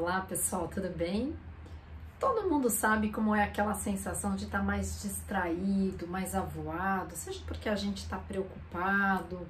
Olá pessoal, tudo bem? Todo mundo sabe como é aquela sensação de estar mais distraído, mais avoado, seja porque a gente está preocupado,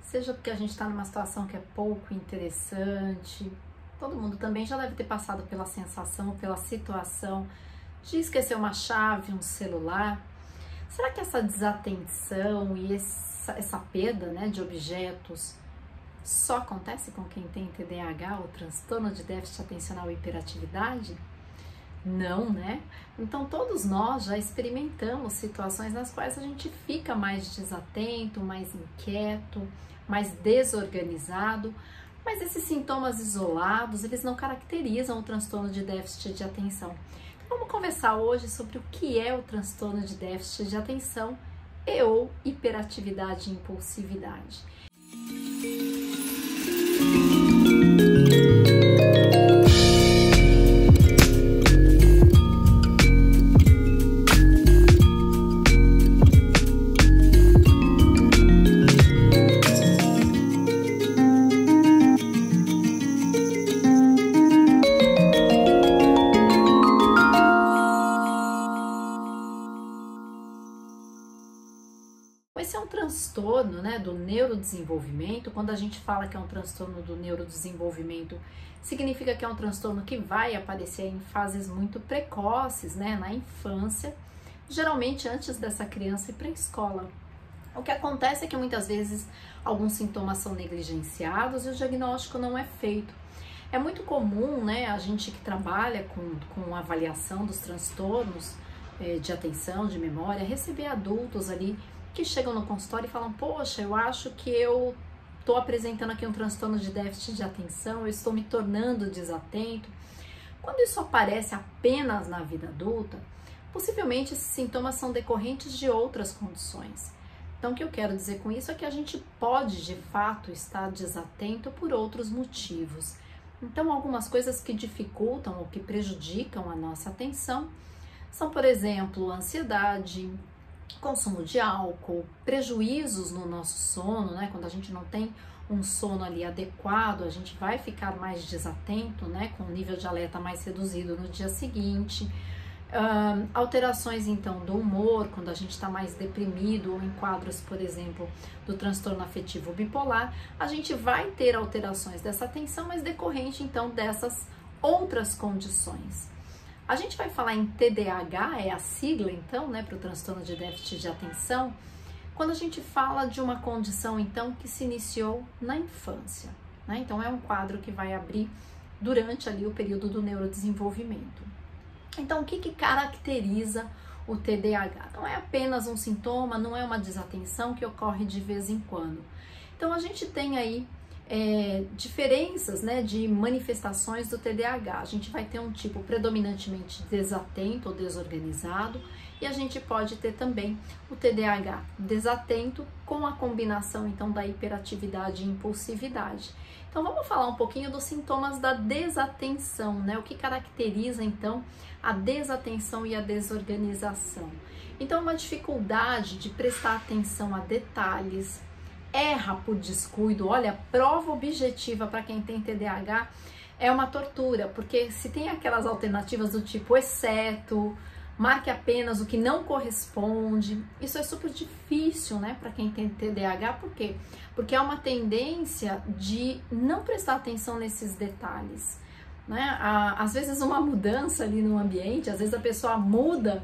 seja porque a gente está numa situação que é pouco interessante. Todo mundo também já deve ter passado pela sensação, pela situação de esquecer uma chave, um celular. Será que essa desatenção e essa perda, né, de objetos só acontece com quem tem TDAH ou transtorno de déficit atencional e hiperatividade? Não, né? Então todos nós já experimentamos situações nas quais a gente fica mais desatento, mais inquieto, mais desorganizado, mas esses sintomas isolados, eles não caracterizam o transtorno de déficit de atenção. Então vamos conversar hoje sobre o que é o transtorno de déficit de atenção e ou hiperatividade e impulsividade. Esse é um transtorno, né, do neurodesenvolvimento. Quando a gente fala que é um transtorno do neurodesenvolvimento, significa que é um transtorno que vai aparecer em fases muito precoces, né, na infância, geralmente antes dessa criança ir para a escola. O que acontece é que muitas vezes alguns sintomas são negligenciados e o diagnóstico não é feito. É muito comum, né, a gente que trabalha com avaliação dos transtornos de atenção, de memória, receber adultos ali que chegam no consultório e falam: poxa, eu acho que eu estou apresentando aqui um transtorno de déficit de atenção, eu estou me tornando desatento. Quando isso aparece apenas na vida adulta, possivelmente esses sintomas são decorrentes de outras condições. Então, o que eu quero dizer com isso é que a gente pode, de fato, estar desatento por outros motivos. Então, algumas coisas que dificultam ou que prejudicam a nossa atenção são, por exemplo, ansiedade, consumo de álcool, prejuízos no nosso sono, né? Quando a gente não tem um sono ali adequado, a gente vai ficar mais desatento, né? Com o nível de alerta mais reduzido no dia seguinte. Alterações, então, do humor, quando a gente está mais deprimido, ou em quadros, por exemplo, do transtorno afetivo bipolar, a gente vai ter alterações dessa atenção, mas decorrente, então, dessas outras condições. A gente vai falar em TDAH, é a sigla então, né, para o transtorno de déficit de atenção, quando a gente fala de uma condição então que se iniciou na infância, né? Então é um quadro que vai abrir durante ali o período do neurodesenvolvimento. Então o que caracteriza o TDAH? Não é apenas um sintoma, não é uma desatenção que ocorre de vez em quando. Então a gente tem aí diferenças, né, de manifestações do TDAH. A gente vai ter um tipo predominantemente desatento ou desorganizado, e a gente pode ter também o TDAH desatento com a combinação então da hiperatividade e impulsividade. Então vamos falar um pouquinho dos sintomas da desatenção, né? O que caracteriza então a desatenção e a desorganização. Então uma dificuldade de prestar atenção a detalhes, erra por descuido. Olha, prova objetiva para quem tem TDAH é uma tortura, porque se tem aquelas alternativas do tipo exceto, marque apenas o que não corresponde, isso é super difícil, né, para quem tem TDAH. Por quê? Porque há uma tendência de não prestar atenção nesses detalhes, né? Às vezes uma mudança ali no ambiente, às vezes a pessoa muda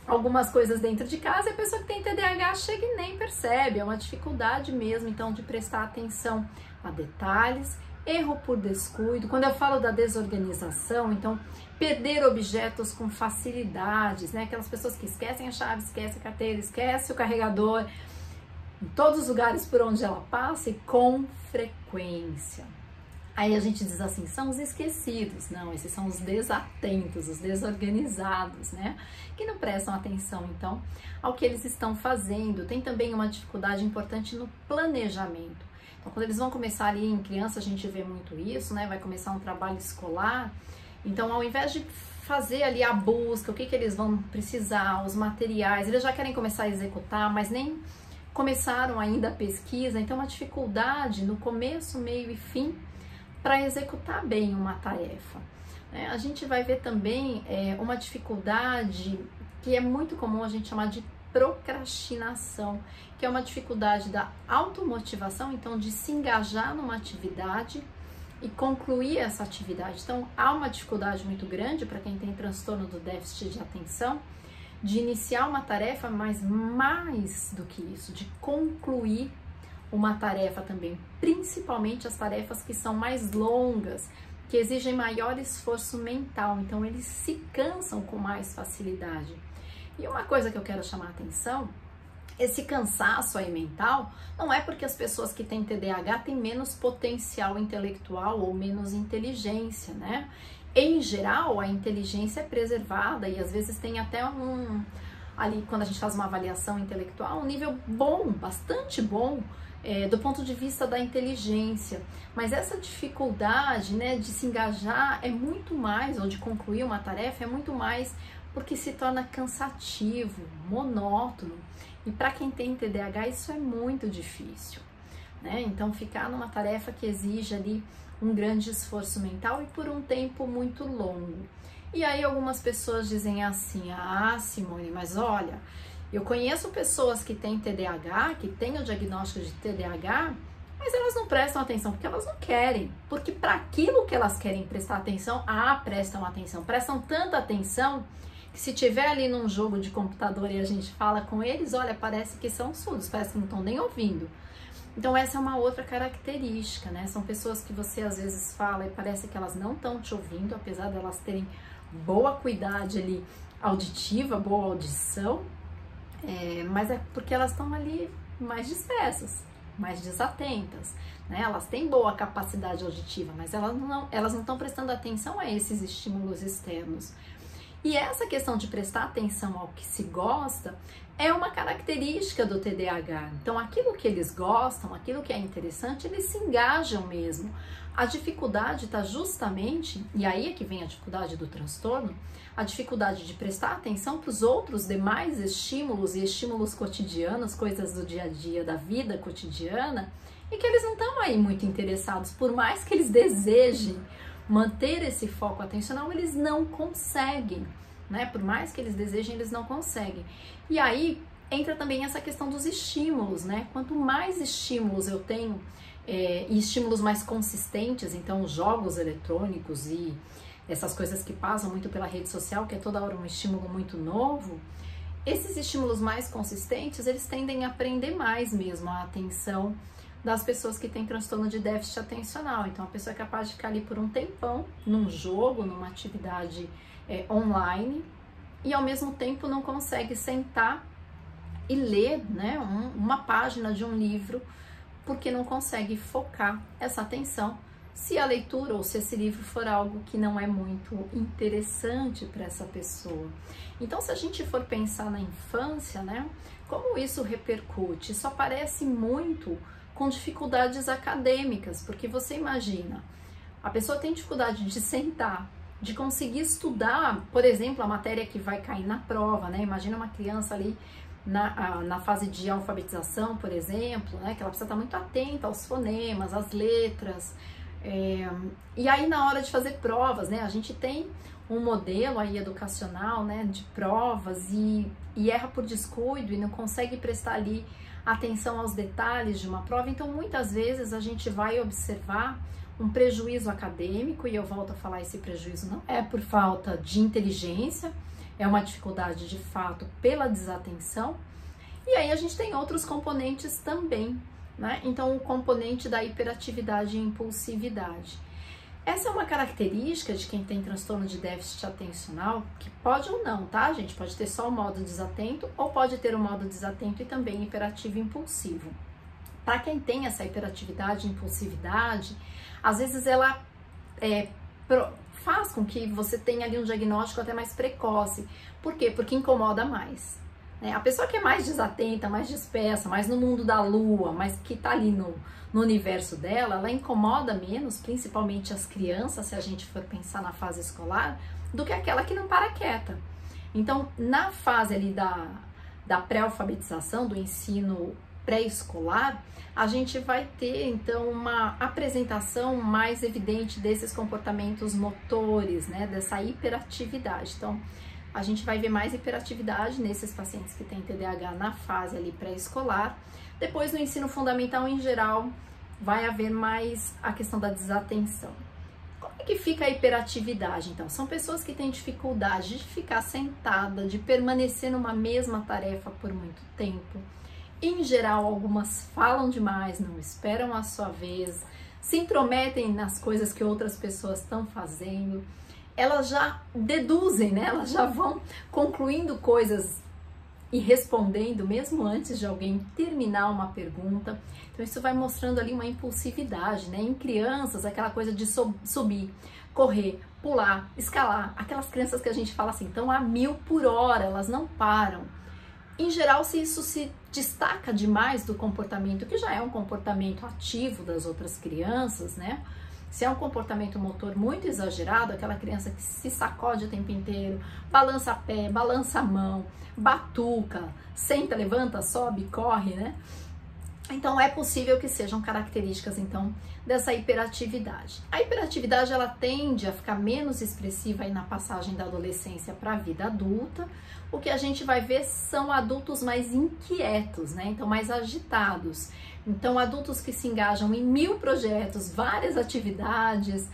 algumas coisas dentro de casa e a pessoa que tem TDAH chega e nem percebe. É uma dificuldade mesmo, então, de prestar atenção a detalhes, erro por descuido. Quando eu falo da desorganização, então, perder objetos com facilidades, né? Aquelas pessoas que esquecem a chave, esquecem a carteira, esquecem o carregador, em todos os lugares por onde ela passa e com frequência. Aí a gente diz assim, são os esquecidos. Não, esses são os desatentos, os desorganizados, né? Que não prestam atenção, então, ao que eles estão fazendo. Tem também uma dificuldade importante no planejamento. Então, quando eles vão começar ali em criança, a gente vê muito isso, né? Vai começar um trabalho escolar. Então, ao invés de fazer ali a busca, o que eles vão precisar, os materiais, eles já querem começar a executar, mas nem começaram ainda a pesquisa. Então, uma dificuldade no começo, meio e fim para executar bem uma tarefa. A gente vai ver também uma dificuldade que é muito comum a gente chamar de procrastinação, que é uma dificuldade da automotivação, então de se engajar numa atividade e concluir essa atividade. Então há uma dificuldade muito grande para quem tem transtorno do déficit de atenção de iniciar uma tarefa, mas mais do que isso, de concluir uma tarefa também, principalmente as tarefas que são mais longas, que exigem maior esforço mental, então eles se cansam com mais facilidade. E uma coisa que eu quero chamar a atenção, esse cansaço aí mental, não é porque as pessoas que têm TDAH têm menos potencial intelectual ou menos inteligência, né? Em geral, a inteligência é preservada e às vezes tem até ali quando a gente faz uma avaliação intelectual, um nível bom, bastante bom, do ponto de vista da inteligência. Mas essa dificuldade, né, de se engajar é muito mais, ou de concluir uma tarefa, é muito mais porque se torna cansativo, monótono. E para quem tem TDAH isso é muito difícil, né? Então ficar numa tarefa que exige ali um grande esforço mental e por um tempo muito longo. E aí algumas pessoas dizem assim: ah, Simone, mas olha, eu conheço pessoas que têm TDAH, que têm o diagnóstico de TDAH, mas elas não prestam atenção porque elas não querem. Porque para aquilo que elas querem prestar atenção, prestam atenção. Prestam tanta atenção que se tiver ali num jogo de computador e a gente fala com eles, olha, parece que são surdos, parece que não estão nem ouvindo. Então essa é uma outra característica, né? São pessoas que você às vezes fala e parece que elas não estão te ouvindo, apesar de elas terem boa acuidade ali auditiva, boa audição, mas é porque elas estão ali mais dispersas, mais desatentas, né? Elas têm boa capacidade auditiva, mas elas não estão prestando atenção a esses estímulos externos. E essa questão de prestar atenção ao que se gosta é uma característica do TDAH. Então, aquilo que eles gostam, aquilo que é interessante, eles se engajam mesmo. A dificuldade está justamente, e aí é que vem a dificuldade do transtorno, a dificuldade de prestar atenção para os outros demais estímulos e estímulos cotidianos, coisas do dia a dia, da vida cotidiana, e que eles não estão aí muito interessados, por mais que eles desejem manter esse foco atencional, eles não conseguem, né? Por mais que eles desejem, eles não conseguem. E aí entra também essa questão dos estímulos, né? Quanto mais estímulos eu tenho, e estímulos mais consistentes, então jogos eletrônicos e essas coisas que passam muito pela rede social, que é toda hora um estímulo muito novo, esses estímulos mais consistentes, eles tendem a prender mais mesmo a atenção das pessoas que têm transtorno de déficit atencional. Então, a pessoa é capaz de ficar ali por um tempão, num jogo, numa atividade online, e ao mesmo tempo não consegue sentar e ler, né, uma página de um livro, porque não consegue focar essa atenção se a leitura ou se esse livro for algo que não é muito interessante para essa pessoa. Então, se a gente for pensar na infância, né, como isso repercute? Isso aparece muito com dificuldades acadêmicas, porque você imagina, a pessoa tem dificuldade de sentar, de conseguir estudar, por exemplo, a matéria que vai cair na prova, né? Imagina uma criança ali na fase de alfabetização, por exemplo, né? Que ela precisa estar muito atenta aos fonemas, às letras, e aí na hora de fazer provas, né? A gente tem um modelo aí educacional, né? De provas e erra por descuido e não consegue prestar ali atenção aos detalhes de uma prova, então muitas vezes a gente vai observar um prejuízo acadêmico, e eu volto a falar, esse prejuízo não é por falta de inteligência, é uma dificuldade de fato pela desatenção, e aí a gente tem outros componentes também, né? Então o componente da hiperatividade e impulsividade. Essa é uma característica de quem tem transtorno de déficit atencional, que pode ou não, tá, gente? Pode ter só o modo desatento ou pode ter o modo desatento e também hiperativo e impulsivo. Para quem tem essa hiperatividade e impulsividade, às vezes ela faz com que você tenha ali um diagnóstico até mais precoce. Por quê? Porque incomoda mais. A pessoa que é mais desatenta, mais dispersa, mais no mundo da lua, mas que tá ali no universo dela, ela incomoda menos, principalmente as crianças, se a gente for pensar na fase escolar, do que aquela que não para quieta. Então, na fase ali da pré-alfabetização, do ensino pré-escolar, a gente vai ter então uma apresentação mais evidente desses comportamentos motores, né, dessa hiperatividade. Então, a gente vai ver mais hiperatividade nesses pacientes que têm TDAH na fase ali pré-escolar. Depois, no ensino fundamental em geral, vai haver mais a questão da desatenção. Como é que fica a hiperatividade, então? São pessoas que têm dificuldade de ficar sentada, de permanecer numa mesma tarefa por muito tempo. Em geral, algumas falam demais, não esperam a sua vez, se intrometem nas coisas que outras pessoas estão fazendo. Elas já deduzem, né? Elas já vão concluindo coisas e respondendo mesmo antes de alguém terminar uma pergunta. Então isso vai mostrando ali uma impulsividade, né? Em crianças, aquela coisa de subir, correr, pular, escalar. Aquelas crianças que a gente fala assim, estão a 1000 por hora, elas não param. Em geral, se isso se destaca demais do comportamento, que já é um comportamento ativo das outras crianças, né? Se é um comportamento motor muito exagerado, aquela criança que se sacode o tempo inteiro, balança pé, balança a mão, batuca, senta, levanta, sobe, corre, né? Então é possível que sejam características então dessa hiperatividade. A hiperatividade ela tende a ficar menos expressiva aí na passagem da adolescência para a vida adulta. O que a gente vai ver são adultos mais inquietos, né? Então mais agitados. Então adultos que se engajam em 1000 projetos, várias atividades,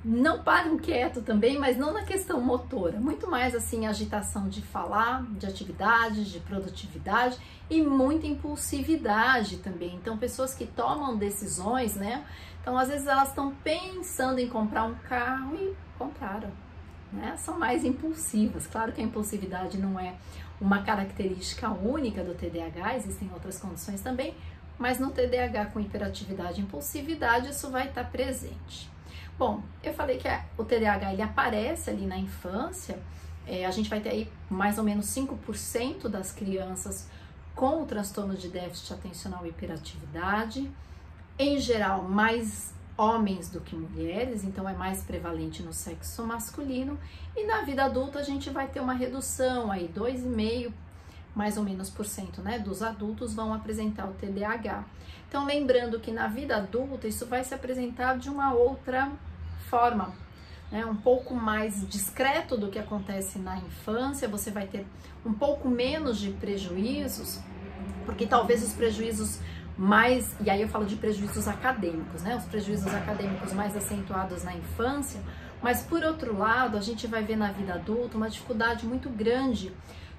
não param quieto também, mas não na questão motora, muito mais assim agitação de falar, de atividades, de produtividade e muita impulsividade também. Então pessoas que tomam decisões, né? Então às vezes elas estão pensando em comprar um carro e compraram, né? São mais impulsivas. Claro que a impulsividade não é uma característica única do TDAH, existem outras condições também, mas no TDAH com hiperatividade e impulsividade isso vai estar presente. Bom, eu falei que o TDAH ele aparece ali na infância, a gente vai ter aí mais ou menos 5% das crianças com o transtorno de déficit atencional e hiperatividade, em geral mais homens do que mulheres, então é mais prevalente no sexo masculino, e na vida adulta a gente vai ter uma redução aí, 2,5% mais ou menos por cento, né, dos adultos vão apresentar o TDAH. Então, lembrando que na vida adulta isso vai se apresentar de uma outra forma, né, um pouco mais discreto do que acontece na infância, você vai ter um pouco menos de prejuízos, porque talvez os prejuízos mais, e aí eu falo de prejuízos acadêmicos, né, os prejuízos acadêmicos mais acentuados na infância, mas por outro lado, a gente vai ver na vida adulta uma dificuldade muito grande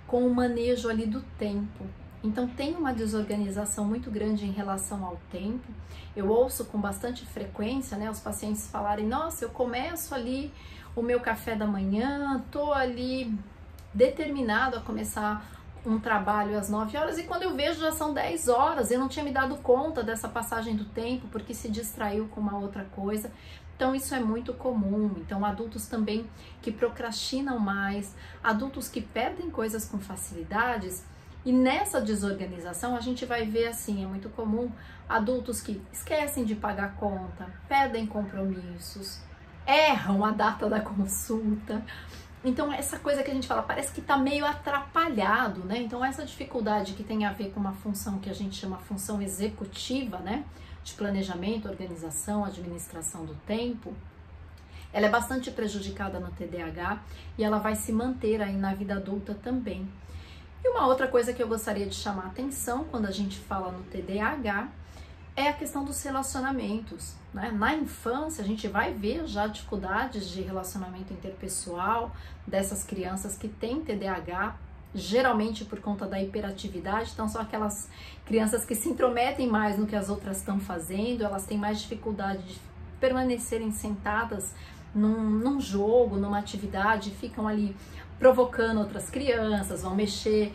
com o manejo ali do tempo. Então tem uma desorganização muito grande em relação ao tempo. Eu ouço com bastante frequência, né, os pacientes falarem, nossa, eu começo ali o meu café da manhã, tô ali determinado a começar um trabalho às 9 horas e quando eu vejo já são 10 horas, eu não tinha me dado conta dessa passagem do tempo porque se distraiu com uma outra coisa. Então isso é muito comum. Então adultos também que procrastinam mais, adultos que perdem coisas com facilidades, e nessa desorganização a gente vai ver assim, é muito comum adultos que esquecem de pagar conta, perdem compromissos, erram a data da consulta. Então essa coisa que a gente fala, parece que tá meio atrapalhado, né? Então essa dificuldade que tem a ver com uma função que a gente chama função executiva, né? De planejamento, organização, administração do tempo, ela é bastante prejudicada no TDAH e ela vai se manter aí na vida adulta também. E uma outra coisa que eu gostaria de chamar a atenção quando a gente fala no TDAH é a questão dos relacionamentos, né? Na infância a gente vai ver já dificuldades de relacionamento interpessoal dessas crianças que têm TDAH, geralmente por conta da hiperatividade. Então são aquelas crianças que se intrometem mais no que as outras estão fazendo, elas têm mais dificuldade de permanecerem sentadas num jogo, numa atividade, ficam ali provocando outras crianças, vão mexer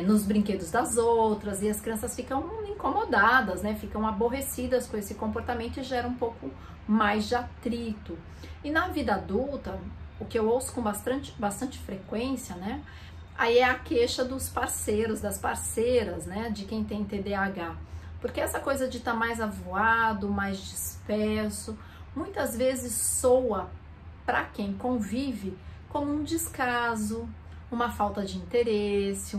nos brinquedos das outras e as crianças ficam incomodadas, né? Ficam aborrecidas com esse comportamento e gera um pouco mais de atrito. E na vida adulta, o que eu ouço com bastante frequência, né? Aí é a queixa dos parceiros, das parceiras, né, de quem tem TDAH. Porque essa coisa de estar mais avoado, mais disperso, muitas vezes soa para quem convive como um descaso, uma falta de interesse,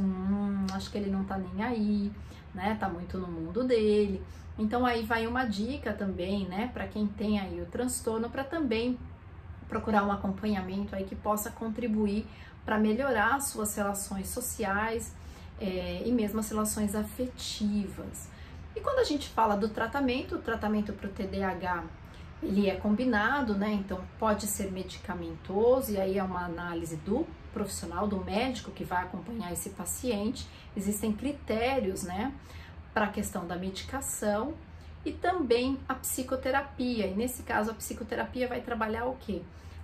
acho que ele não tá nem aí, né? Tá muito no mundo dele. Então aí vai uma dica também, né, para quem tem aí o transtorno, para também procurar um acompanhamento aí que possa contribuir para melhorar as suas relações sociais e mesmo as relações afetivas. E quando a gente fala do tratamento, o tratamento para o TDAH, ele é combinado, né? Então pode ser medicamentoso, e aí é uma análise do profissional, do médico que vai acompanhar esse paciente. Existem critérios, né, para a questão da medicação e também a psicoterapia. E nesse caso a psicoterapia vai trabalhar o quê?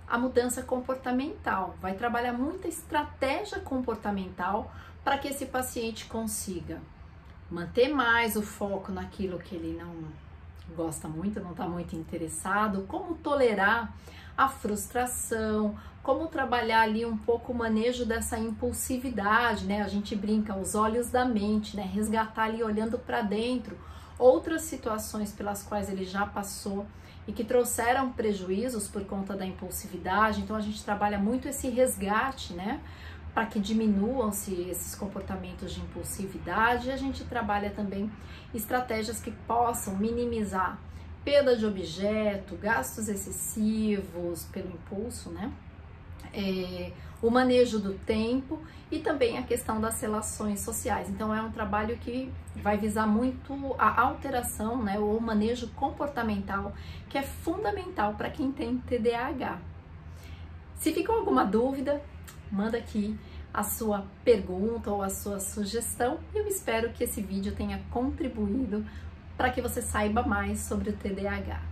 A mudança comportamental, vai trabalhar muita estratégia comportamental para que esse paciente consiga manter mais o foco naquilo que ele não gosta muito, não está muito interessado, como tolerar a frustração, como trabalhar ali um pouco o manejo dessa impulsividade, né? A gente brinca, os olhos da mente, né? Resgatar ali olhando para dentro outras situações pelas quais ele já passou e que trouxeram prejuízos por conta da impulsividade. Então a gente trabalha muito esse resgate, né, para que diminuam-se esses comportamentos de impulsividade. E a gente trabalha também estratégias que possam minimizar perda de objeto, gastos excessivos pelo impulso, né? O manejo do tempo e também a questão das relações sociais. Então é um trabalho que vai visar muito a alteração, né, ou o manejo comportamental, que é fundamental para quem tem TDAH. Se ficou alguma dúvida, manda aqui a sua pergunta ou a sua sugestão. Eu espero que esse vídeo tenha contribuído para que você saiba mais sobre o TDAH.